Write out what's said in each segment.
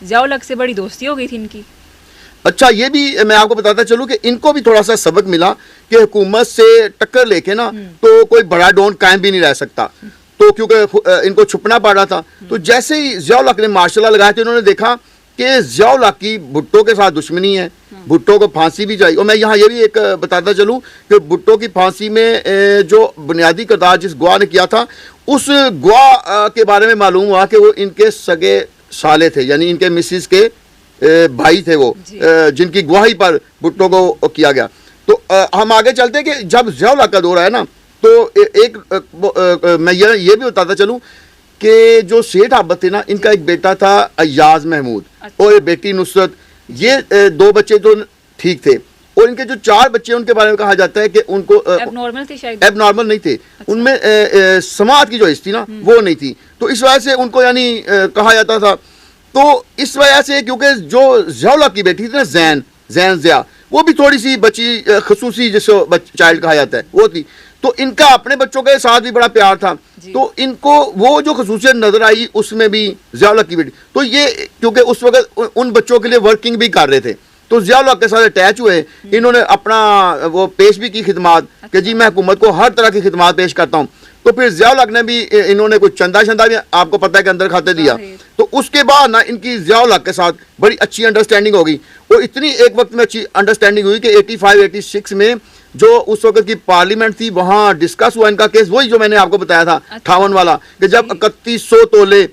ज़ियाउल हक से बड़ी दोस्ती हो गई थी इनकी। अच्छा, ये भी मैं आपको बताता चलूं कि इनको भी थोड़ा सा सबक मिला कि हुकूमत से टक्कर लेके ना तो कोई बड़ा डॉन कायम भी नहीं रह सकता, तो क्योंकि इनको छुपना पड़ रहा था। तो जैसे ही ज़ियाउल हक ने मार्शल लॉ लगाए थे, उन्होंने देखा कि ज़ियाउल हक की भुट्टो के साथ दुश्मनी है, भुट्टो को फांसी भी चाहिए। और मैं यहाँ ये भी एक बताता चलूं कि भुट्टो की फांसी में जो बुनियादी किरदार जिस गवाह ने किया था, उस गवाह के बारे में मालूम हुआ कि वो इनके सगे साले थे, यानी इनके मिसिस के भाई थे वो, जिनकी गवाही पर भुट्टो को किया गया। तो हम आगे चलते हैं कि जब ज़ियाउल हक का दौर आया ना, तो मैं ये भी बताता चलूं कि जो सेठ आबद थे ना, इनका एक बेटा था अय्याज महमूद और एक बेटी नुसरत। ये दो बच्चे तो ठीक थे, और इनके जो 4 बच्चे उनके बारे में कहा जाता है कि उनको एबनॉर्मल थे, शायद एबनॉर्मल नहीं थे। उनमें समाज की जो हिस्सा थी ना वो नहीं थी, तो इस वजह से उनको यानी कहा जाता था। तो इस वजह से क्योंकि जो ज़ियाउल हक की बेटी थी ना, जैन ज़िया, वो भी थोड़ी सी बच्ची खसूसी जिसको चाइल्ड कहा जाता है वो थी, तो इनका अपने बच्चों के साथ भी बड़ा प्यार था। तो इनको वो जो खसूसियत नजर आई उसमें भी ज़ियाउल हक की बेटी, तो ये क्योंकि उस वक्त उन बच्चों के लिए वर्किंग भी कर रहे थे, तो ज़ियाउल हक के साथ अटैच हुए। इन्होंने अपना वो पेश भी की खिदमात कि जी मैं हुकूमत को हर तरह की खिदमात पेश करता हूँ। तो फिर ज़ियाउल हक ने भी, इन्होंने कुछ चंदा भी आपको पता है कि अंदर खाते दिया। तो उसके बाद ना इनकी ज़ियाउल हक के साथ बड़ी अच्छी अंडरस्टैंडिंग हो गई, और इतनी एक वक्त में अच्छी अंडरस्टैंडिंग हुई कि 85-86 में जो उस वक्त की पार्लियामेंट थी वहाँ डिस्कस हुआ इनका केस, वही जो मैंने आपको बताया था 58 वाला, कि जब 3100 तोले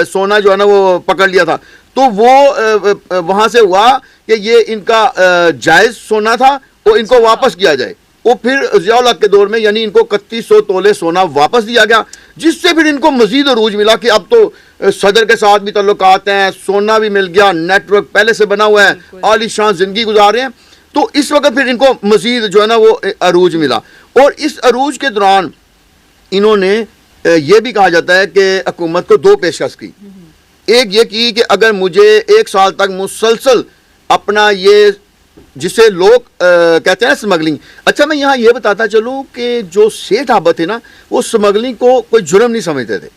सोना जो है ना वो पकड़ लिया था। तो वो वहाँ से हुआ कि ये इनका जायज़ सोना था और इनको वापस किया जाए। वो फिर ज़ियाउल हक के दौर में यानी इनको 3100 तोले सोना वापस दिया गया, जिससे फिर इनको मजीद अरूज मिला कि अब तो सदर के साथ भी ताल्लुकात हैं, सोना भी मिल गया, नेटवर्क पहले से बना हुआ है, आलीशान जिंदगी गुजार रहे हैं। तो इस वक्त फिर इनको मजीद जो है ना वो अरूज मिला, और इस अरूज के दौरान इन्होंने ये भी कहा जाता है कि हुकूमत को 2 पेशकश की। एक ये की कि अगर मुझे 1 साल तक मुसलसल अपना ये जिसे लोग कहते हैं स्मगलिंग। अच्छा, मैं यहाँ ये बताता चलूँ कि जो सेठ आबद थे ना, वो स्मगलिंग को कोई जुर्म नहीं समझते थे।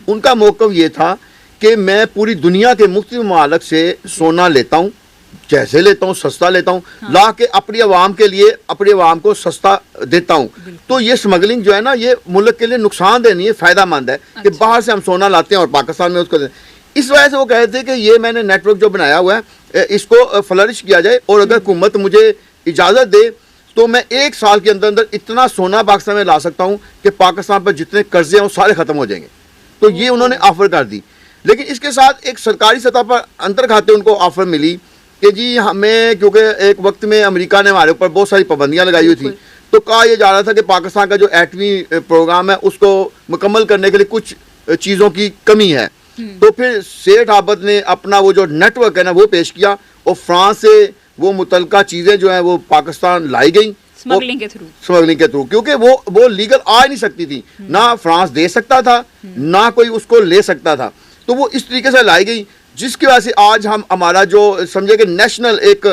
उनका मौक़िफ़ ये था कि मैं पूरी दुनिया के मुख्तलिफ ममालिक से सोना लेता हूँ, जैसे लेता हूँ सस्ता लेता हूँ, ला के अपनी आवाम के लिए अपनी आवाम को सस्ता देता हूँ। तो ये स्मगलिंग जो है ना, ये मुल्क के लिए नुकसानदेह नहीं है, फ़ायदा मंद है कि बाहर से हम सोना लाते हैं और पाकिस्तान में उसको। इस वजह से वो कहते थे कि ये मैंने नेटवर्क जो बनाया हुआ है इसको फ्लरिश किया जाए, और अगर हुकूमत मुझे इजाज़त दे तो मैं 1 साल के अंदर अंदर इतना सोना पाकिस्तान में ला सकता हूँ कि पाकिस्तान पर जितने कर्जे हैं वो सारे ख़त्म हो जाएंगे। तो ये उन्होंने ऑफ़र कर दी, लेकिन इसके साथ एक सरकारी सतह पर अंतर खाते उनको ऑफ़र मिली कि जी हमें, क्योंकि एक वक्त में अमेरिका ने हमारे ऊपर बहुत सारी पाबंदियाँ लगाई हुई थी, तो कहा यह जा रहा था कि पाकिस्तान का जो एटमी प्रोग्राम है उसको मुकम्मल करने के लिए कुछ चीज़ों की कमी है। तो फिर सेठ आबद ने अपना वो जो नेटवर्क है ना वो पेश किया, और फ्रांस से वो मुतलका चीज़ें जो हैं वो पाकिस्तान लाई गई स्मगलिंग के थ्रू, क्योंकि वो लीगल आ ही नहीं सकती थी, ना फ्रांस दे सकता था ना कोई उसको ले सकता था। तो वो इस तरीके से लाई गई, जिसकी वजह से आज हम हमारा जो समझे कि नेशनल एक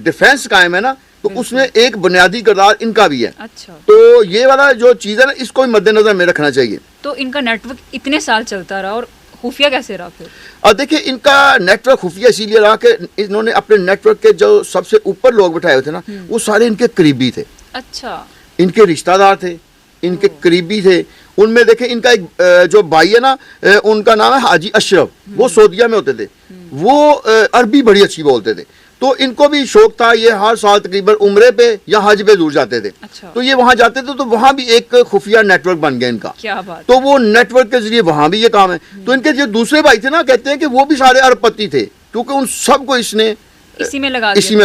डिफेंस कायम है ना, तो उसमें एक बुनियादी किरदार इनका भी है। अच्छा, तो ये वाला जो चीज़ है ना, इसको भी मद्देनजर में रखना चाहिए। तो इनका नेटवर्क इतने साल चलता रहा और खुफिया कैसे रहा फिर? और देखिए, इनका नेटवर्क खुफिया इसीलिए रहा कि इन्होंने अपने नेटवर्क के जो सबसे ऊपर लोग बिठाए हुए थे ना, वो सारे इनके करीबी थे। अच्छा, इनके रिश्तेदार थे, इनके करीबी थे। उनमें देखें, इनका एक जो भाई है ना, उनका नाम है हाजी अशरफ, वो सऊदीया में होते थे, वो अरबी बड़ी अच्छी बोलते थे। तो इनको भी शौक था, ये हर साल तकरीबन उम्रे पे या हज पे दूर जाते थे। अच्छा। तो ये वहाँ जाते थे, तो वहाँ भी एक खुफिया नेटवर्क बन गया इनका। क्या बात। तो वो नेटवर्क के जरिए वहाँ भी ये काम है। तो इनके जो दूसरे भाई थे ना, कहते हैं कि वो भी सारे अरबपति थे, क्योंकि उन सबको इसने इसी में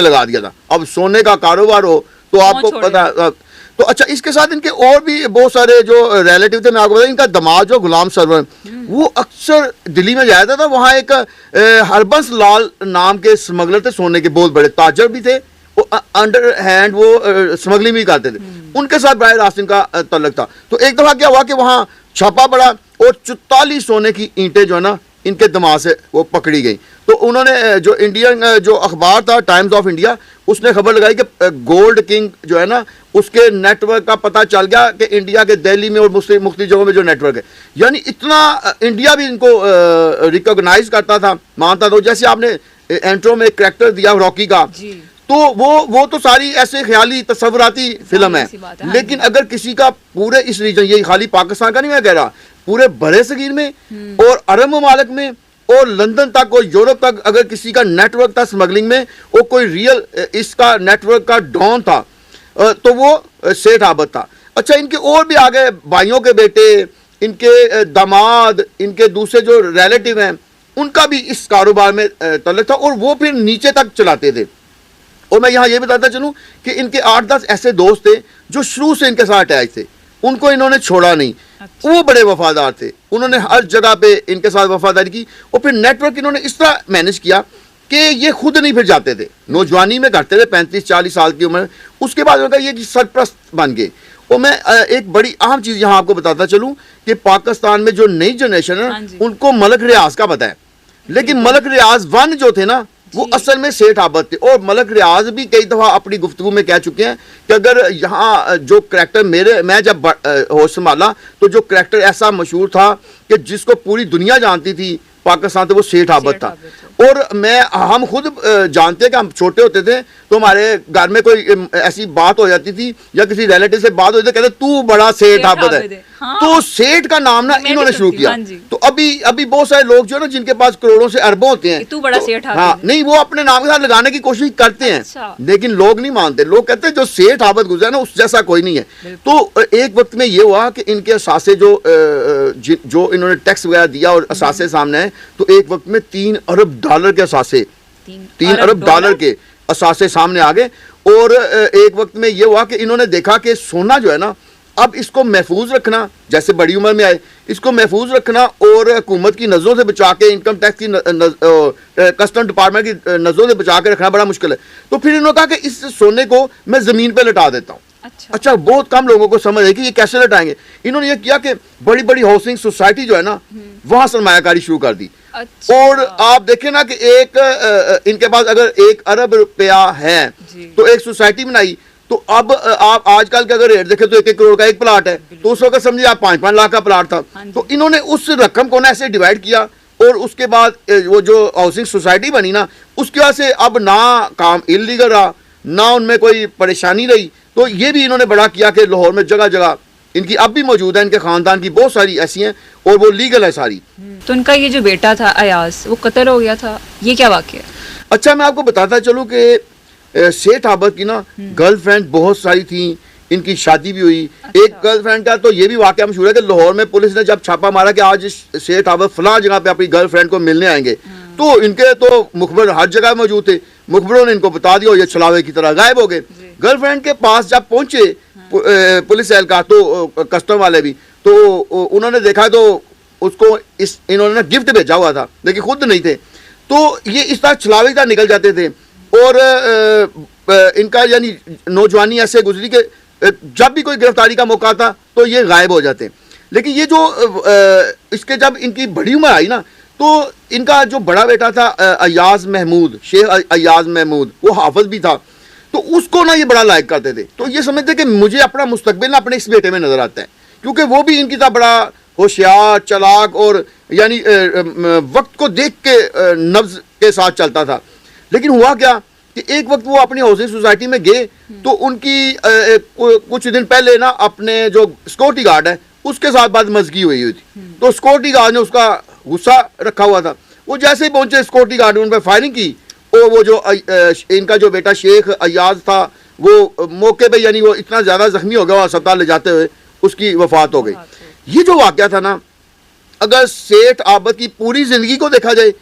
लगा दिया था। अब सोने का कारोबार हो तो आपको पता। तो अच्छा, इसके साथ इनके और भी बहुत सारे जो रिलेटिव थे। मैं आपको बताऊं, इनका दामाद जो गुलाम सरवर, वो अक्सर दिल्ली में जाता था। वहाँ एक हरबंस लाल नाम के स्मगलर थे, सोने के बहुत बड़े ताजर भी थे, वो अंडर हैंड वो स्मगलिंग भी करते थे। उनके साथ बराह रास्त इनका तल्लक था। तो एक दफ़ा क्या हुआ कि वहाँ छापा पड़ा और 44 सोने की ईंटें जो है ना इनके दिमाग से वो पकड़ी गई। तो उन्होंने जो इंडियन जो अखबार था टाइम्स ऑफ इंडिया, उसने खबर लगाई कि गोल्ड किंग जो है ना उसके नेटवर्क का पता चल गया कि इंडिया के दिल्ली में और मुख्तलिफ जगहों में जो नेटवर्क है, यानी इतना इंडिया भी इनको रिकॉग्नाइज करता था, मानता था। जैसे आपने एंट्रो में एक करैक्टर दिया रॉकी का, तो वो तो सारी ऐसे ख्याली तस्वुराती फिल्म है, लेकिन अगर किसी का पूरे इस रीजन, ये खाली पाकिस्तान का नहीं मैं कह रहा, पूरे बड़े सगीर में और अरब ममालिक में और लंदन तक और यूरोप तक अगर किसी का नेटवर्क था स्मगलिंग में, वो कोई रियल इसका नेटवर्क का डॉन था, तो वो सेठ आबद था। अच्छा, इनके और भी आगे भाइयों के बेटे, इनके दामाद, इनके दूसरे जो रिलेटिव हैं, उनका भी इस कारोबार में तल्लुक था और वो फिर नीचे तक चलाते थे। और मैं यहाँ ये बताता चलूँ कि इनके 8-10 ऐसे दोस्त थे जो शुरू से इनके साथ अटैच थे, उनको इन्होंने छोड़ा नहीं। अच्छा। वो बड़े वफादार थे, उन्होंने हर जगह पे इनके साथ वफादारी की। और फिर नेटवर्क इन्होंने इस तरह मैनेज किया कि ये खुद नहीं फिर जाते थे, नौजवानी में करते थे 35-40 साल की उम्र, उसके बाद उनका ये सरप्रस्त बन गए। और मैं एक बड़ी अहम चीज़ यहाँ आपको बताता चलूँ कि पाकिस्तान में जो नई जनरेशन है उनको मलक रियाज का पता है, लेकिन मलक रियाज 1 जो थे ना वो असल में सेठ आबद थे। और मलक रियाज भी कई दफ़ा अपनी गुफ्तगू में कह चुके हैं कि अगर यहाँ जो करैक्टर मैं जब होश संभाला तो जो करैक्टर ऐसा मशहूर था कि जिसको पूरी दुनिया जानती थी पाकिस्तान, तो वो सेठ आबद था। और हम खुद जानते हैं कि हम छोटे होते थे तो हमारे घर में कोई ऐसी बात हो जाती थी या किसी रिलेटिव से बात हो जाती, कहते तू बड़ा सेठ आबद है। हाँ। तो सेठ का नाम ना इन्होंने शुरू किया। तो अभी बहुत सारे लोग जो ना जिनके पास करोड़ों से अरबों होते हैं, तू बड़ा सेठ आबद, हाँ नहीं, वो अपने नाम के साथ लगाने की कोशिश करते हैं। अच्छा। लेकिन लोग नहीं मानते, लोग कहते हैं जो सेठ आबद गुजरा ना उस जैसा कोई नहीं है। तो एक वक्त में ये हुआ कि इनके असासे जो इन्होंने टैक्स वगैरह दिया और असासे सामने है, तो एक वक्त में $3 अरब के असासे, 3 अरब डॉलर के असासे सामने आ गए। और एक वक्त में ये हुआ कि इन्होंने देखा कि सोना जो है ना, अब इसको महफूज रखना, जैसे बड़ी उम्र में आए, इसको महफूज रखना और हुकूमत की नज़रों से बचा के, इनकम टैक्स की कस्टम डिपार्टमेंट की नज़रों से बचा के रखना बड़ा मुश्किल है। तो फिर इन्होंने कहा कि इस सोने को मैं ज़मीन पे लटा देता हूँ। अच्छा, बहुत कम लोगों को समझ है कि ये कैसे लटाएंगे। इन्होंने ये किया कि बड़ी बड़ी हाउसिंग सोसाइटी जो है ना वहाँ सरमायाकारी शुरू कर दी। अच्छा। और आप देखें ना कि इनके पास अगर $1 अरब है तो एक सोसाइटी बनाई, तो अब आप आजकल के अगर रेट देखें तो 1-1 करोड़ का एक प्लाट है, तो उस वक्त समझिए आप 5-5 लाख का प्लाट था। तो इन्होंने उस रकम को ना ऐसे डिवाइड किया और उसके बाद वो जो हाउसिंग सोसाइटी बनी ना, उसकी वजह से अब ना काम इलीगल रहा, ना उनमें कोई परेशानी रही। तो ये भी इन्होंने बड़ा किया कि लाहौर में जगह जगह इनकी अब भी मौजूद है, इनके ख़ानदान की बहुत सारी ऐसी हैं और वो लीगल है सारी। तो उनका ये जो बेटा था अयाज, वो कत्ल हो गया था, ये क्या वाक़या? अच्छा, मैं आपको बताता चलूँ कि सेठ आबद की ना गर्लफ्रेंड बहुत सारी थी, इनकी शादी भी हुई। अच्छा। एक गर्लफ्रेंड का तो ये भी वाकया मशहूर है कि लाहौर में पुलिस ने जब छापा मारा कि आज सेठ आबद फलां जगह पे अपनी गर्लफ्रेंड को मिलने आएंगे, तो इनके तो मुखबिर हर जगह मौजूद थे, मुखबिरों ने इनको बता दिया और ये छलावे की तरह गायब हो गए। गर्लफ्रेंड के पास जब पहुंचे पुलिस एहलकार, तो कस्टम वाले भी, तो उन्होंने देखा तो उसको इन्होंने गिफ्ट भेजा हुआ था, लेकिन खुद नहीं थे। तो ये इस तरह छलावे की तरह निकल जाते थे और इनका यानी नौजवानी ऐसे गुजरी कि जब भी कोई गिरफ्तारी का मौका था तो ये गायब हो जाते। लेकिन ये जो इसके जब इनकी बड़ी उम्र आई ना, तो इनका जो बड़ा बेटा था अयाज महमूद, शेख अयाज महमूद, वो हाफिज भी था, तो उसको ना ये बड़ा लाइक करते थे। तो ये समझते कि मुझे अपना मुस्तकबिल ना अपने इस बेटे में नजर आता है, क्योंकि वो भी इनकी तरह बड़ा होशियार, चालाक और यानी वक्त को देख के नब्ज के साथ चलता था। लेकिन हुआ क्या कि एक वक्त वो अपनी हाउसिंग सोसाइटी में गए, तो उनकी कुछ दिन पहले ना अपने जो सिक्योरिटी गार्ड है उसके साथ बदमज़गी हुई थी। तो सिक्योरिटी गार्ड ने उसका गुस्सा रखा हुआ था, वो जैसे ही पहुंचे सिक्योरिटी गार्ड ने उन पर फायरिंग की और वो जो इनका जो बेटा शेख अयाज था वो मौके पे यानी वो इतना ज़्यादा जख्मी हो गया, अस्पताल ले जाते हुए उसकी वफात हो गई। ये जो वाक़या था ना, अगर सेठ आबद की पूरी ज़िंदगी को देखा जाए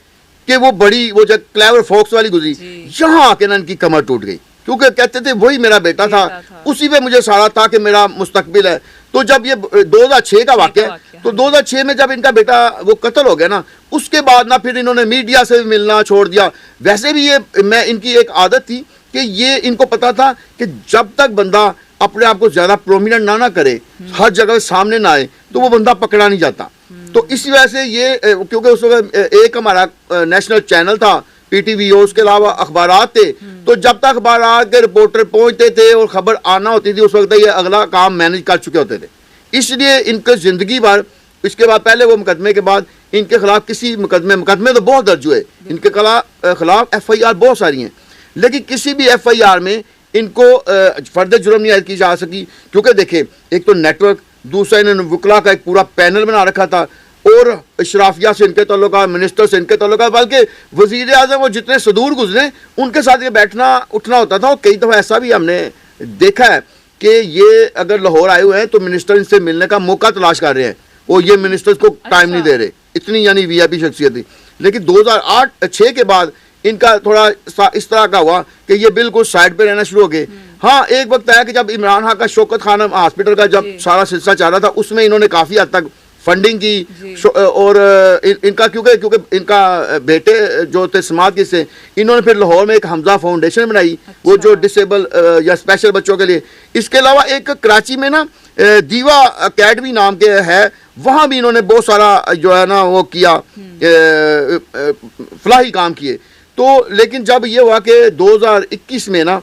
कि वो जब क्लेवर फॉक्स वाली गुजरी, यहाँ आके ना इनकी कमर टूट गई, क्योंकि कहते थे वही मेरा बेटा था, उसी पे मुझे सारा था कि मेरा मुस्तकबिल है। तो जब ये 2006 का वाक़या है, तो 2006 में जब इनका बेटा वो कत्ल हो गया ना, उसके बाद ना फिर इन्होंने मीडिया से भी मिलना छोड़ दिया। वैसे भी मैं इनकी एक आदत थी कि ये इनको पता था कि जब तक बंदा अपने आप को ज़्यादा प्रोमिनेंट ना करे, हर जगह सामने ना आए, तो वो बंदा पकड़ा नहीं जाता। तो इसी वजह से ये क्योंकि उस वक्त एक हमारा नेशनल चैनल था पीटीवी, उसके अलावा अखबारात थे, तो जब तक अखबारात के रिपोर्टर पहुंचते थे और खबर आना होती थी उस वक्त ये अगला काम मैनेज कर चुके होते थे। इसलिए इनके ज़िंदगी भर, इसके बाद पहले वो मुकदमे के बाद इनके खिलाफ किसी मुकदमे तो बहुत दर्ज हुए, इनके खिलाफ FIR बहुत सारी हैं, लेकिन किसी भी FIR में इनको फर्द जुर्म नहीं आयद की जा सकी। क्योंकि देखे, एक तो नेटवर्क, दूसरा इन्होंने वकला का एक पूरा पैनल बना रखा था, और इशराफिया से इनके ताल्लुकात, मिनिस्टर से इनके ताल्लुकात, बल्कि वज़ीर आज़म वो जितने सदूर गुजरे उनके साथ ये बैठना उठना होता था। और कई दफ़ा ऐसा भी हमने देखा है कि ये अगर लाहौर आए हुए हैं तो मिनिस्टर इनसे मिलने का मौका तलाश कर रहे हैं, और ये मिनिस्टर्स को टाइम नहीं दे रहे, इतनी यानी VIP शख्सियत थी। लेकिन 2008-06 के बाद इनका थोड़ा इस तरह का हुआ कि ये बिल्कुल साइड पे रहना शुरू हो गए। हाँ, एक वक्त आया कि जब इमरान खान का शौकत खान हॉस्पिटल का जब सारा सिलसिला चल रहा था, उसमें इन्होंने काफ़ी हद तक फंडिंग की, और इनका क्योंकि इनका बेटे जो थे समात के से, इन्होंने फिर लाहौर में एक हमजा फाउंडेशन बनाई, वो जो डिसेबल या स्पेशल बच्चों के लिए। इसके अलावा एक कराची में ना दीवा अकेडमी नाम के है, वहाँ भी इन्होंने बहुत सारा जो है ना वो किया, फलाही काम किए। तो लेकिन जब ये हुआ कि 2021 में ना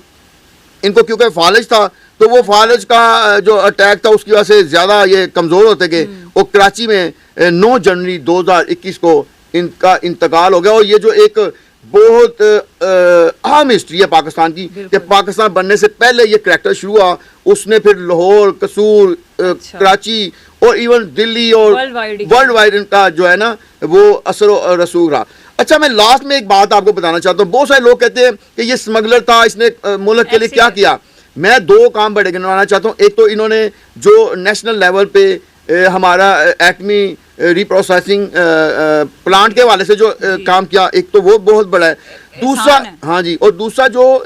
इनको क्योंकि फालिज था, तो वो फालिज का जो अटैक था उसकी वजह से ज़्यादा ये कमज़ोर होते गए, और कराची में 9 जनवरी 2021 को इनका इंतकाल हो गया। और ये जो एक बहुत अहम हिस्ट्री है पाकिस्तान की, कि पाकिस्तान बनने से पहले ये करैक्टर शुरू हुआ, उसने फिर लाहौर, कसूर, कराची और इवन दिल्ली और वर्ल्ड वाइड इनका जो है ना वो असर और रसूख रहा। अच्छा, मैं लास्ट में एक बात आपको बताना चाहता हूँ। बहुत सारे लोग कहते हैं कि ये स्मगलर था, इसने मुल्क के लिए क्या किया। मैं 2 काम बड़े गिनवाना चाहता हूँ। एक तो इन्होंने जो नेशनल लेवल पे हमारा एटमी रिप्रोसेसिंग प्लांट के हवाले से जो काम किया, एक तो वो बहुत बड़ा है। दूसरा, हाँ जी, और दूसरा जो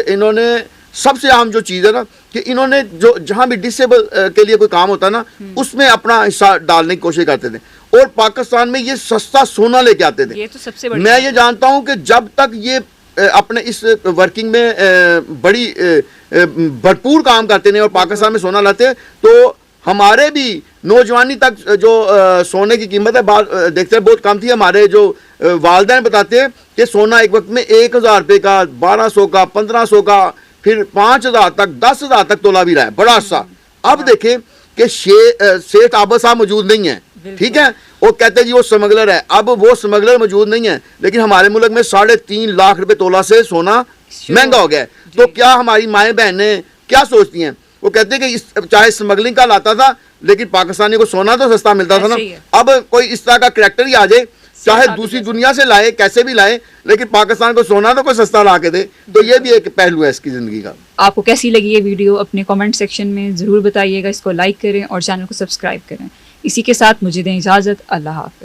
इन्होंने सबसे अहम जो चीज़ है ना, कि इन्होंने जो जहाँ भी डिसेबल के लिए कोई काम होता ना, उसमें अपना हिस्सा डालने की कोशिश करते थे, और पाकिस्तान में ये सस्ता सोना लेके आते थे। ये तो सबसे बड़ी, मैं ये जानता हूँ कि जब तक ये अपने इस वर्किंग में बड़ी भरपूर काम करते नहीं और पाकिस्तान में सोना लाते, तो हमारे भी नौजवानी तक जो सोने की कीमत है देखते हैं बहुत कम थी। हमारे जो वालिदैन बताते हैं कि सोना एक वक्त में 1000 रुपये का, 1200 का, 1500 का, फिर 5000 तक, 10,000 तक तोला भी रहा है, बड़ा अच्छा। अब देखें कि शेख आबद साहब मौजूद नहीं है, ठीक है, वो कहते हैं जी वो स्मगलर है। अब वो स्मगलर मौजूद नहीं है, लेकिन हमारे मुल्क में 3.5 लाख रुपए तोला से सोना महंगा हो गया है। तो क्या हमारी माएँ बहनें क्या सोचती हैं? वो कहते हैं कि चाहे स्मगलिंग का लाता था, लेकिन पाकिस्तानी को सोना तो सस्ता मिलता था ना। अब कोई इस तरह का करैक्टर ही आ जाए, चाहे दूसरी दुनिया से लाए, कैसे भी लाए, लेकिन पाकिस्तान को सोना तो कोई सस्ता ला के दे, तो ये भी एक पहलू है इसकी ज़िंदगी का। आपको कैसी लगी ये वीडियो अपने कमेंट सेक्शन में ज़रूर बताइएगा। इसको लाइक करें और चैनल को सब्सक्राइब करें। इसी के साथ मुझे दें इजाज़त। अल्लाह हाफ़िज़।